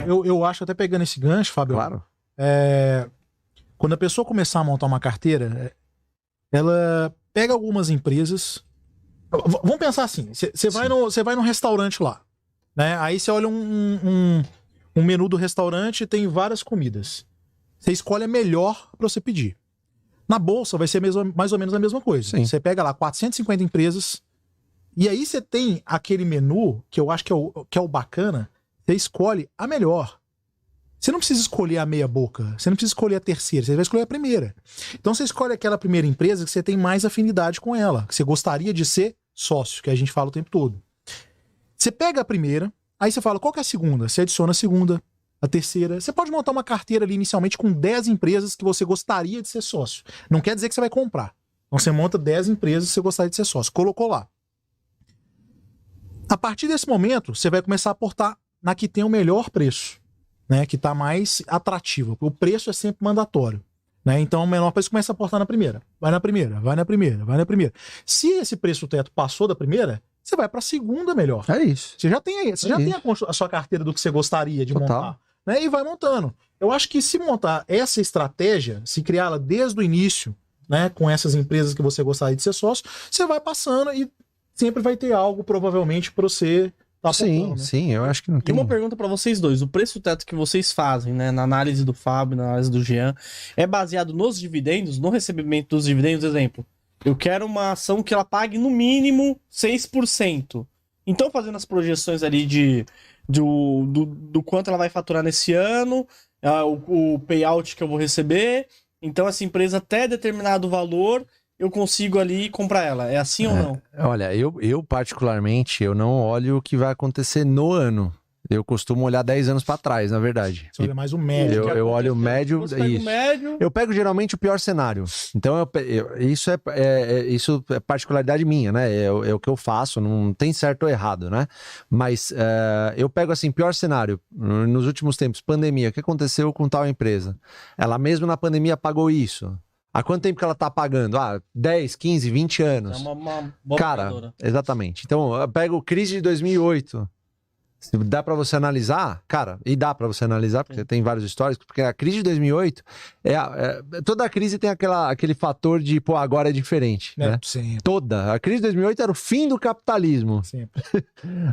eu acho, até pegando esse gancho, Fábio, Claro. quando a pessoa começar a montar uma carteira, ela pega algumas empresas. Vamos pensar assim: você vai num restaurante lá, né? Aí você olha um menu do restaurante e tem várias comidas. Você escolhe a melhor para você pedir. Na bolsa vai ser mais ou menos a mesma coisa. Sim. Você pega lá 450 empresas e aí você tem aquele menu que eu acho que é o bacana. Você escolhe a melhor. Você não precisa escolher a meia boca. Você não precisa escolher a terceira. Você vai escolher a primeira. Então você escolhe aquela primeira empresa que você tem mais afinidade com ela, que você gostaria de ser sócio, que a gente fala o tempo todo. Você pega a primeira, aí você fala, qual que é a segunda? Você adiciona a segunda, a terceira. Você pode montar uma carteira ali inicialmente com 10 empresas que você gostaria de ser sócio. Não quer dizer que você vai comprar. Então você monta 10 empresas que você gostaria de ser sócio. Colocou lá. A partir desse momento, você vai começar a aportar na que tem o melhor preço, né? Que está mais atrativo. O preço é sempre mandatório, né? Então o menor preço começa a aportar na primeira. Vai na primeira, vai na primeira, vai na primeira. Se esse preço teto passou da primeira, você vai para a segunda melhor. É isso. Você já tem a sua carteira do que você gostaria de montar, né? E vai montando. Eu acho que se montar essa estratégia, se criá-la desde o início, né, com essas empresas que você gostaria de ser sócio, você vai passando e sempre vai ter algo, provavelmente, para você tá aportando, né? Sim, eu acho que não E tem... uma pergunta pra vocês dois. O preço teto que vocês fazem, né, na análise do Fábio, na análise do Jean, é baseado nos dividendos, no recebimento dos dividendos? Exemplo, eu quero uma ação que ela pague no mínimo 6%. Então, fazendo as projeções ali do quanto ela vai faturar nesse ano, o payout que eu vou receber, então essa empresa até determinado valor eu consigo ali comprar ela. É assim ou não? Olha, eu particularmente, eu não olho o que vai acontecer no ano. Eu costumo olhar 10 anos para trás, na verdade. Você olha mais o médio. Eu olho o médio. Você pega o médio. Eu pego geralmente o pior cenário. Então, isso é particularidade minha, né? É o que eu faço, não tem certo ou errado, né? Mas eu pego assim, pior cenário. Nos últimos tempos, pandemia, o que aconteceu com tal empresa? Ela mesmo na pandemia pagou isso. Há quanto tempo que ela tá pagando? 10, 15, 20 anos. É uma boa Cara, operadora. exatamente. Então, eu pego crise de 2008. Se dá pra você analisar, cara, e dá pra você analisar, porque tem vários históricos, porque a crise de 2008, toda a crise tem aquele fator de, pô, agora é diferente, né? Sempre. Toda. A crise de 2008 era o fim do capitalismo. Sempre.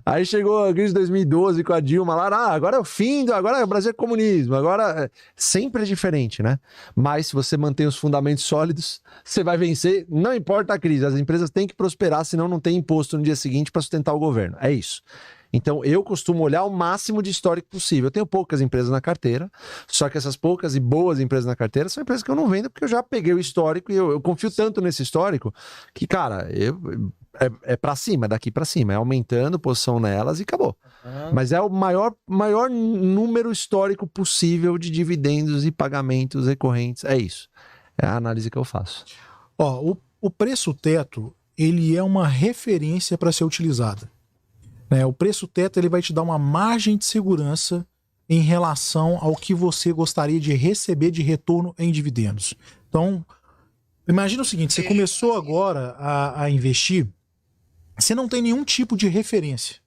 Aí chegou a crise de 2012 com a Dilma lá, agora é o fim, agora o Brasil é comunismo, agora sempre é diferente, né? Mas se você mantém os fundamentos sólidos, você vai vencer, não importa a crise, as empresas têm que prosperar, senão não tem imposto no dia seguinte para sustentar o governo, é isso. Então, eu costumo olhar o máximo de histórico possível. Eu tenho poucas empresas na carteira, só que essas poucas e boas empresas na carteira são empresas que eu não vendo porque eu já peguei o histórico e eu confio tanto nesse histórico que, cara, é pra cima, daqui pra cima. É aumentando posição nelas e acabou. Mas é o maior número histórico possível de dividendos e pagamentos recorrentes. É isso. É a análise que eu faço. Ó, o preço teto, ele é uma referência para ser utilizada. O preço teto ele vai te dar uma margem de segurança em relação ao que você gostaria de receber de retorno em dividendos. Então, imagina o seguinte, você começou agora a investir, você não tem nenhum tipo de referência.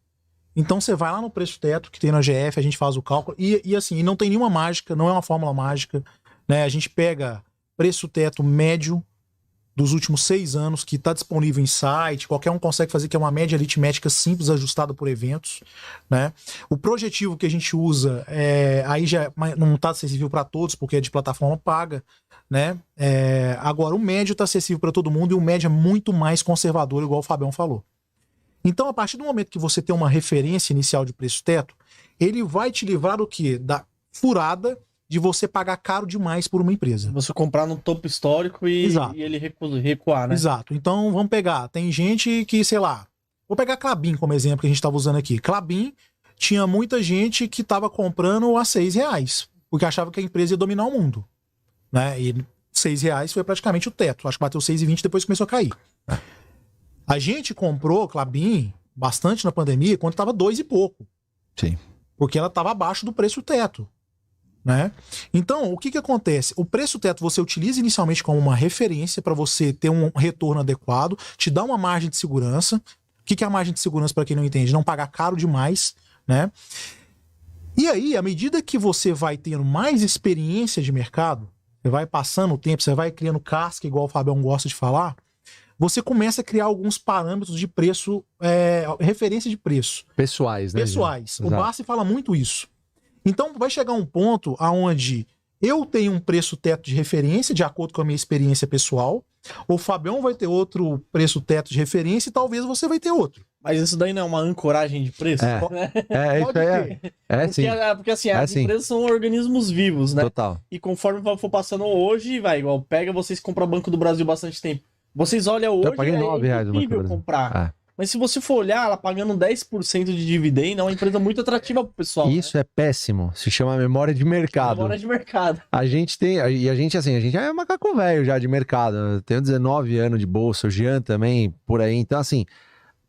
Então você vai lá no preço teto que tem na GF, a gente faz o cálculo, e assim, não tem nenhuma mágica, não é uma fórmula mágica, né? A gente pega preço teto médio dos últimos 6 anos, que está disponível em site, qualquer um consegue fazer, que é uma média aritmética simples, ajustada por eventos, né? O projetivo que a gente usa, aí já não está acessível para todos, porque é de plataforma paga, né? Agora, o médio está acessível para todo mundo, e o médio é muito mais conservador, igual o Fabião falou. Então, a partir do momento que você tem uma referência inicial de preço teto, ele vai te livrar do quê? Da furada de você pagar caro demais por uma empresa. Você comprar no topo histórico e ele recuar, né? Exato. Então, vamos pegar. Tem gente que, sei lá... Vou pegar a Klabin como exemplo que a gente estava usando aqui. Klabin tinha muita gente que estava comprando a R$6, porque achava que a empresa ia dominar o mundo, né? E R$6 foi praticamente o teto. Acho que bateu 6,20 e depois começou a cair. A gente comprou Klabin bastante na pandemia quando estava 2 e pouco. Sim. Porque ela estava abaixo do preço teto, né? Então, o que acontece? O preço teto você utiliza inicialmente como uma referência para você ter um retorno adequado, te dá uma margem de segurança. O que é a margem de segurança, para quem não entende? Não pagar caro demais, né? E aí, à medida que você vai tendo mais experiência de mercado, você vai passando o tempo, você vai criando casca, igual o Fabião gosta de falar, você começa a criar alguns parâmetros de preço, referência de preço. Pessoais, né? Pessoais. O Exato. Bassi fala muito isso. Então, vai chegar um ponto onde eu tenho um preço teto de referência, de acordo com a minha experiência pessoal, o Fabião vai ter outro preço teto de referência e talvez você vai ter outro. Mas isso daí não é uma ancoragem de preço? É. Né? Isso Pode aí ter. sim. Porque assim, as sim. empresas são organismos vivos, né? Total. E conforme for passando hoje, vai, igual pega vocês compram Banco do Brasil bastante tempo. Vocês olham hoje, Eu paguei R$9 no Banco do impossível Brasil. comprar. Mas se você for olhar, ela pagando 10% de dividendo, é uma empresa muito atrativa pro pessoal. Isso é péssimo. Se chama memória de mercado. Memória de mercado. A gente é macaco velho já de mercado. Eu tenho 19 anos de bolsa, o Jean também, por aí. Então, assim,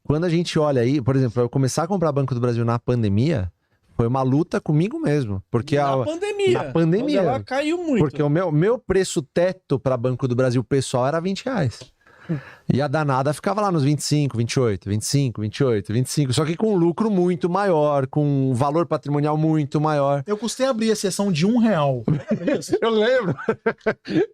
quando a gente olha aí, por exemplo, eu começar a comprar Banco do Brasil na pandemia, foi uma luta comigo mesmo. Porque Na pandemia. Na pandemia. Quando ela caiu muito. Porque o meu preço teto para Banco do Brasil pessoal era R$20. E a danada ficava lá nos 25, 28, 25, 28, 25. Só que com lucro muito maior, com valor patrimonial muito maior. Eu custei abrir a sessão de R$1. Eu lembro.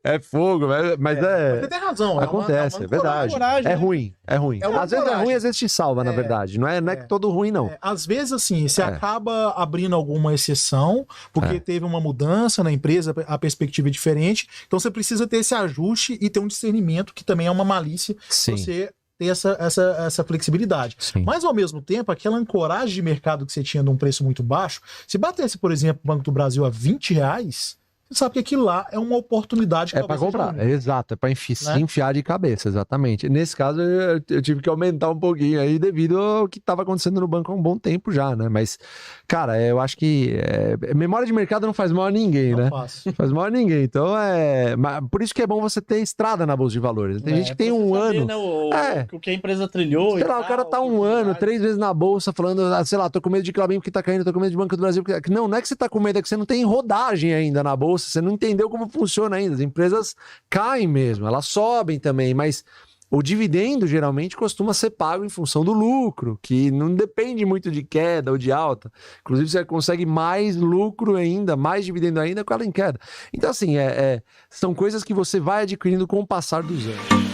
É fogo, mas Você tem razão. acontece, é verdade. coragem, É né? ruim, é ruim. É uma Às vezes é coragem. ruim, às vezes te salva, na verdade. Não é que todo ruim, não. Às vezes, assim, você acaba abrindo alguma exceção, porque teve uma mudança na empresa, a perspectiva é diferente. Então você precisa ter esse ajuste e ter um discernimento, que também é uma malícia, Sim. você ter essa flexibilidade. Sim. Mas, ao mesmo tempo, aquela ancoragem de mercado que você tinha de um preço muito baixo, se batesse, por exemplo, o Banco do Brasil a R$20, você sabe que aquilo lá é uma oportunidade que É para talvez seja comprar, única. exato, é para se Né? enfiar de cabeça, exatamente. Nesse caso, eu tive que aumentar um pouquinho aí devido ao que estava acontecendo no banco há um bom tempo já, né? Mas, cara, eu acho que memória de mercado não faz mal a ninguém, Não né? faço. Faz mal a ninguém. Então, por isso que é bom você ter estrada na Bolsa de Valores. Tem gente que tem pra um você saber, ano... né, o que a empresa trilhou. Sei e lá, o cara tal, tá um ano, oportunidade. 3 vezes na bolsa, falando, sei lá, tô com medo de Klabin porque tá caindo, tô com medo de Banco do Brasil. Não é que você tá com medo, é que você não tem rodagem ainda na bolsa, você não entendeu como funciona ainda. As empresas caem mesmo, elas sobem também, mas o dividendo geralmente costuma ser pago em função do lucro, que não depende muito de queda ou de alta. Inclusive, você consegue mais lucro ainda, mais dividendo ainda com ela em queda. Então, assim, são coisas que você vai adquirindo com o passar dos anos.